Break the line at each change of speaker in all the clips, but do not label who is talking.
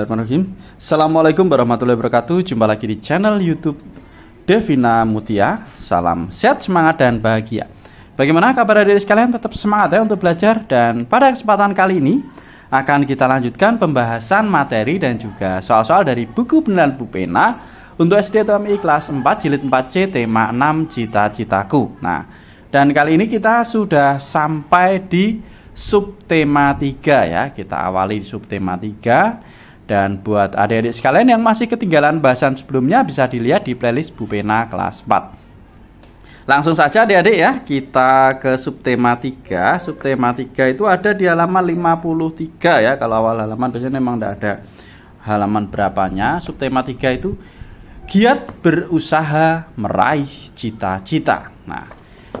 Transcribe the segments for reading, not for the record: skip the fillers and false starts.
Bismillahirrahmanirrahim. Assalamualaikum warahmatullahi wabarakatuh. Jumpa lagi di channel YouTube Devina Mutia. Salam sehat, semangat, dan bahagia. Bagaimana kabar adik-adik sekalian? Tetap semangat ya untuk belajar. Dan pada kesempatan kali ini akan kita lanjutkan pembahasan materi dan juga soal-soal dari buku penilaian Bu Pena untuk SD atau MI kelas 4 jilid 4C tema 6 cita-citaku. Nah, dan kali ini kita sudah sampai di subtema 3 ya. Kita awali di subtema 3. Dan buat adik-adik sekalian yang masih ketinggalan bahasan sebelumnya, bisa dilihat di playlist Bu Pena kelas 4. Langsung saja adik-adik ya, kita ke subtema 3. Subtema 3 itu ada di halaman 53 ya. Kalau awal halaman biasanya memang tidak ada halaman berapanya. Subtema 3 itu giat berusaha meraih cita-cita. Nah,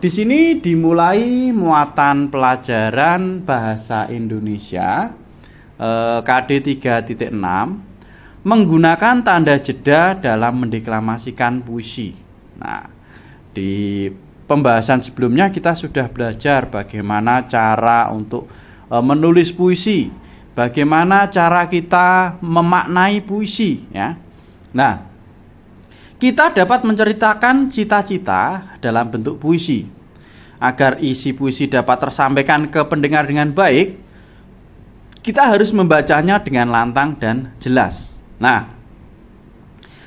di sini dimulai muatan pelajaran bahasa Indonesia KD 3.6 menggunakan tanda jeda dalam mendeklamasikan puisi. Nah, di pembahasan sebelumnya kita sudah belajar bagaimana cara untuk menulis puisi, bagaimana cara kita memaknai puisi ya. Nah, kita dapat menceritakan cita-cita dalam bentuk puisi. Agar isi puisi dapat tersampaikan ke pendengar dengan baik, kita harus membacanya dengan lantang dan jelas. Nah,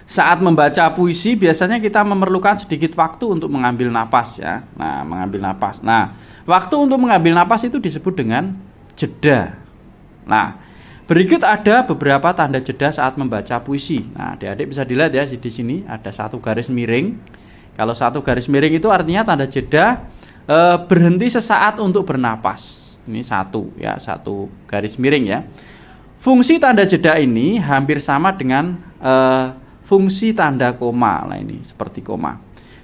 saat membaca puisi biasanya kita memerlukan sedikit waktu untuk mengambil napas ya. Nah, mengambil napas. Nah, waktu untuk mengambil napas itu disebut dengan jeda. Nah, berikut ada beberapa tanda jeda saat membaca puisi. Nah, adik-adik bisa dilihat ya di sini ada satu garis miring. Kalau satu garis miring itu artinya tanda jeda berhenti sesaat untuk bernapas. Ini satu ya, satu garis miring ya. Fungsi tanda jeda ini hampir sama dengan fungsi tanda koma. Nah, ini seperti koma.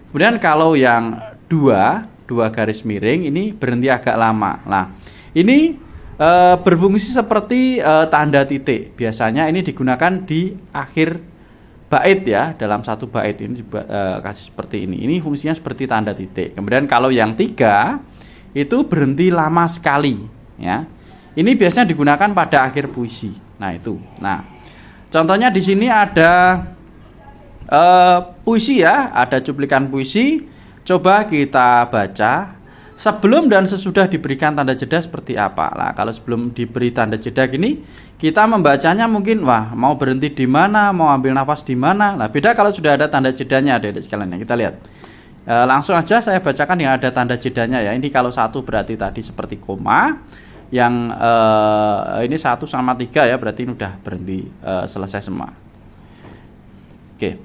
Kemudian kalau yang dua garis miring ini berhenti agak lama. Nah, ini berfungsi seperti tanda titik. Biasanya ini digunakan di akhir bait ya, dalam satu bait ini kasih seperti ini. Ini fungsinya seperti tanda titik. Kemudian kalau yang 3 itu berhenti lama sekali ya. Ini biasanya digunakan pada akhir puisi. Nah, itu. Nah, contohnya di sini ada puisi ya, ada cuplikan puisi. Coba kita baca. Sebelum dan sesudah diberikan tanda jeda seperti apa? Nah, kalau sebelum diberi tanda jeda gini, kita membacanya mungkin wah, mau berhenti di mana, mau ambil nafas di mana. Nah, beda kalau sudah ada tanda jedanya, adik-adik sekalian. Kita lihat. Langsung aja saya bacakan yang ada tanda jedanya ya. Ini kalau 1 berarti tadi seperti koma. Yang ini 1 sama 3 ya, berarti ini udah berhenti, selesai semua. Oke.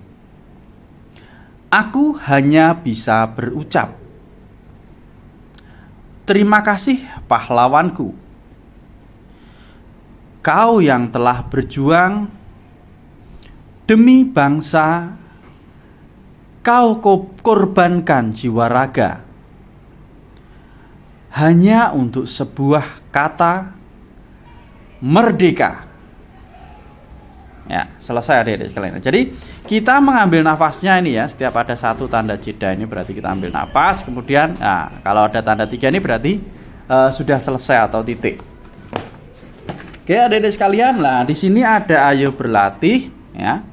Aku hanya bisa berucap, terima kasih pahlawanku. Kau yang telah berjuang demi bangsa, kau korbankan jiwa raga hanya untuk sebuah kata merdeka. Ya, selesai adik-adik sekalian. Jadi kita mengambil nafasnya ini ya, setiap ada satu tanda jeda ini berarti kita ambil nafas. Kemudian, nah, kalau ada tanda 3 ini berarti sudah selesai atau titik. Oke adik-adik sekalian, nah di sini ada ayo berlatih ya,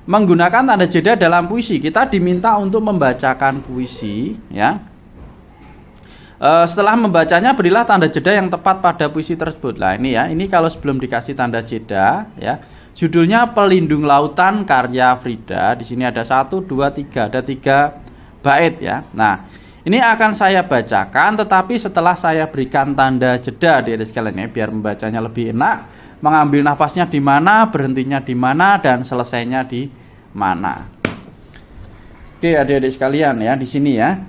menggunakan tanda jeda dalam puisi. Kita diminta untuk membacakan puisi ya. Setelah membacanya berilah tanda jeda yang tepat pada puisi tersebut. Nah ini ya, ini kalau sebelum dikasih tanda jeda ya. Judulnya Pelindung Lautan karya Frida. Di sini ada 1, 2, 3, ada 3 bait ya. Nah, ini akan saya bacakan, tetapi setelah saya berikan tanda jeda adik-adik sekalian ya, biar membacanya lebih enak. Mengambil nafasnya di mana, berhentinya di mana, dan selesainya di mana. Oke adik-adik sekalian ya, di sini ya.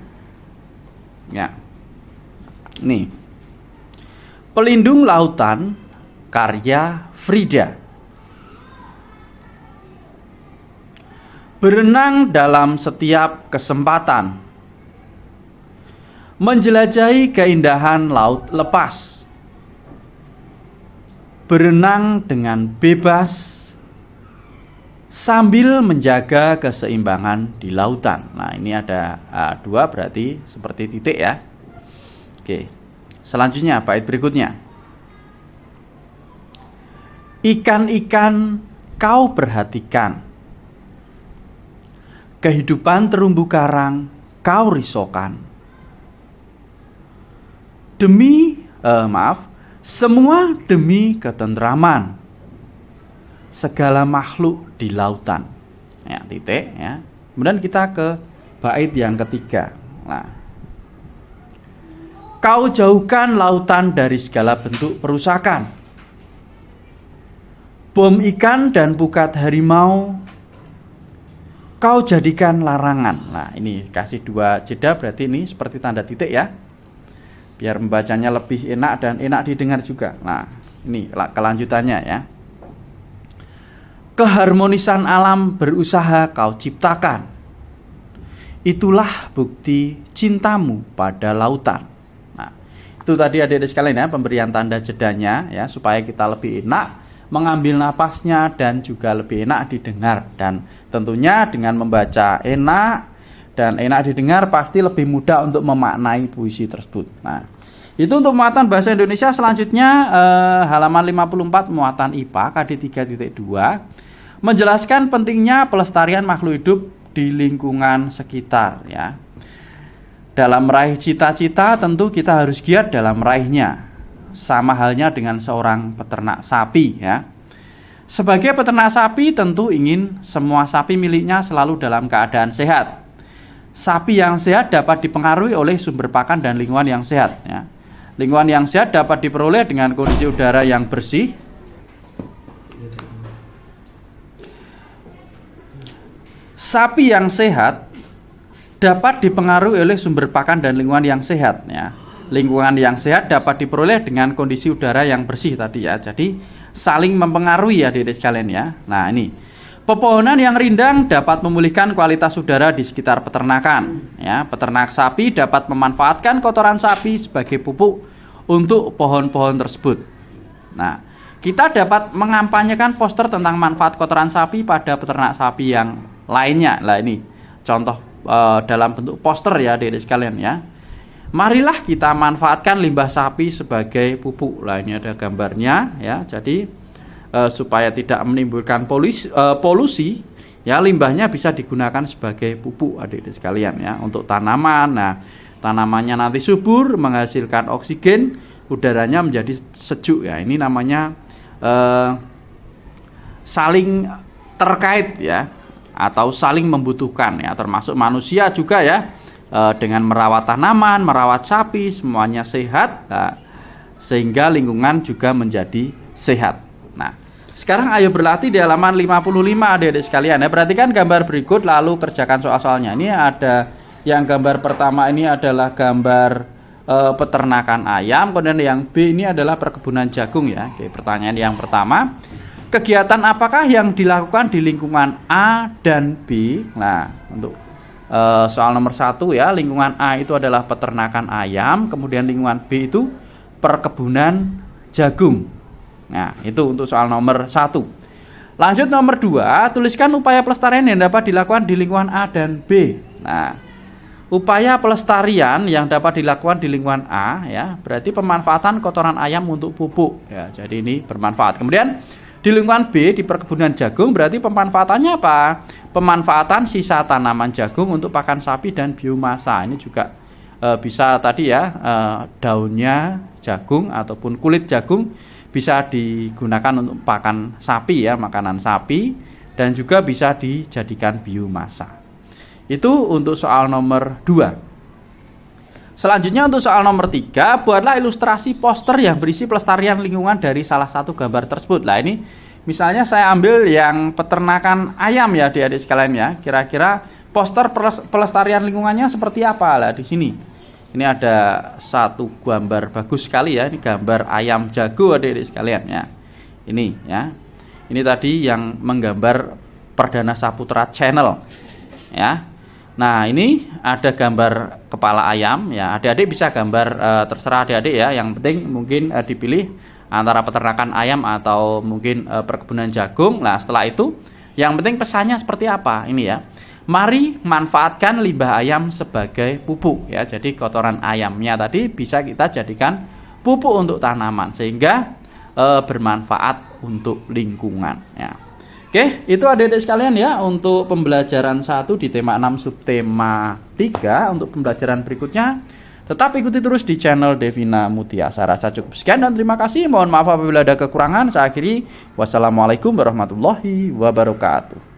Ya. Nih. Pelindung Lautan karya Frida. Berenang dalam setiap kesempatan, menjelajahi keindahan laut lepas, berenang dengan bebas sambil menjaga keseimbangan di lautan. Nah ini ada 2 berarti seperti titik ya. Oke, selanjutnya bait berikutnya. Ikan-ikan kau perhatikan, kehidupan terumbu karang kau risaukan. Semua demi ketentraman segala makhluk di lautan. Ya, titik ya. Kemudian kita ke bait yang ketiga. Nah, kau jauhkan lautan dari segala bentuk perusakan. Bom ikan dan pukat harimau kau jadikan larangan. Nah, ini kasih 2 jeda, berarti ini seperti tanda titik ya, biar membacanya lebih enak dan enak didengar juga. Nah, ini kelanjutannya ya. Keharmonisan alam berusaha kau ciptakan, itulah bukti cintamu pada lautan. Nah, itu tadi adik-adik sekalian ya, pemberian tanda jedanya ya, supaya kita lebih enak mengambil napasnya dan juga lebih enak didengar. Dan tentunya dengan membaca enak dan enak didengar pasti lebih mudah untuk memaknai puisi tersebut. Nah, itu untuk muatan bahasa Indonesia. Selanjutnya halaman 54 muatan IPA KD 3.2 menjelaskan pentingnya pelestarian makhluk hidup di lingkungan sekitar ya. Dalam meraih cita-cita tentu kita harus giat dalam meraihnya. Sama halnya dengan seorang peternak sapi ya. Sebagai peternak sapi tentu ingin semua sapi miliknya selalu dalam keadaan sehat. Sapi yang sehat dapat dipengaruhi oleh sumber pakan dan lingkungan yang sehat ya. Lingkungan yang sehat dapat diperoleh dengan kondisi udara yang bersih. Sapi yang sehat dapat dipengaruhi oleh sumber pakan dan lingkungan yang sehat ya. Lingkungan yang sehat dapat diperoleh dengan kondisi udara yang bersih tadi ya. Jadi saling mempengaruhi ya adik-adik sekalian ya. Nah, ini pepohonan yang rindang dapat memulihkan kualitas udara di sekitar peternakan ya. Peternak sapi dapat memanfaatkan kotoran sapi sebagai pupuk untuk pohon-pohon tersebut. Nah, kita dapat mengampanyekan poster tentang manfaat kotoran sapi pada peternak sapi yang lainnya. Nah, ini contoh dalam bentuk poster ya adik-adik sekalian ya. Marilah kita manfaatkan limbah sapi sebagai pupuk. Nah, ini ada gambarnya ya. Jadi supaya tidak menimbulkan polusi ya, limbahnya bisa digunakan sebagai pupuk adik-adik sekalian ya, untuk tanaman. Nah, tanamannya nanti subur, menghasilkan oksigen, udaranya menjadi sejuk ya. Ini namanya saling terkait ya, atau saling membutuhkan ya, termasuk manusia juga ya. Dengan merawat tanaman, merawat sapi, semuanya sehat, nah, sehingga lingkungan juga menjadi sehat. Nah, sekarang ayo berlatih di halaman 55 adik-adik sekalian ya. Perhatikan gambar berikut lalu kerjakan soal-soalnya. Ini ada yang gambar pertama ini adalah gambar peternakan ayam, kemudian yang B ini adalah perkebunan jagung ya. Oke, pertanyaan yang pertama, kegiatan apakah yang dilakukan di lingkungan A dan B? Nah, untuk soal nomor 1 ya, lingkungan A itu adalah peternakan ayam, kemudian lingkungan B itu perkebunan jagung. Nah, itu untuk soal nomor 1. Lanjut nomor 2, tuliskan upaya pelestarian yang dapat dilakukan di lingkungan A dan B. Nah, upaya pelestarian yang dapat dilakukan di lingkungan A ya, berarti pemanfaatan kotoran ayam untuk pupuk ya. Jadi ini bermanfaat. Kemudian di lingkungan B, di perkebunan jagung, berarti pemanfaatannya apa? Pemanfaatan sisa tanaman jagung untuk pakan sapi dan biomasa. Ini juga bisa tadi ya, daunnya jagung ataupun kulit jagung bisa digunakan untuk pakan sapi ya, makanan sapi, dan juga bisa dijadikan biomasa. Itu untuk soal nomor 2. Selanjutnya untuk soal nomor 3, buatlah ilustrasi poster yang berisi pelestarian lingkungan dari salah satu gambar tersebut. Nah, ini misalnya saya ambil yang peternakan ayam ya adik-adik sekalian ya. Kira-kira poster pelestarian lingkungannya seperti apa lah di sini. Ini ada satu gambar bagus sekali ya. Ini gambar ayam jago adik-adik sekalian ya. Ini ya. Ini tadi yang menggambar Perdana Saputra Channel ya. Nah, ini ada gambar kepala ayam ya. Adik-adik bisa gambar terserah adik-adik ya. Yang penting mungkin dipilih antara peternakan ayam atau mungkin perkebunan jagung. Nah, setelah itu yang penting pesannya seperti apa? Ini ya. Mari manfaatkan limbah ayam sebagai pupuk ya. Jadi kotoran ayamnya tadi bisa kita jadikan pupuk untuk tanaman sehingga bermanfaat untuk lingkungan ya. Oke, itu adik-adik sekalian ya untuk pembelajaran 1 di tema 6 subtema 3. Untuk pembelajaran berikutnya tetap ikuti terus di channel Devina Mutia. Saya rasa cukup sekian dan terima kasih. Mohon maaf apabila ada kekurangan. Saya akhiri. Wassalamualaikum warahmatullahi wabarakatuh.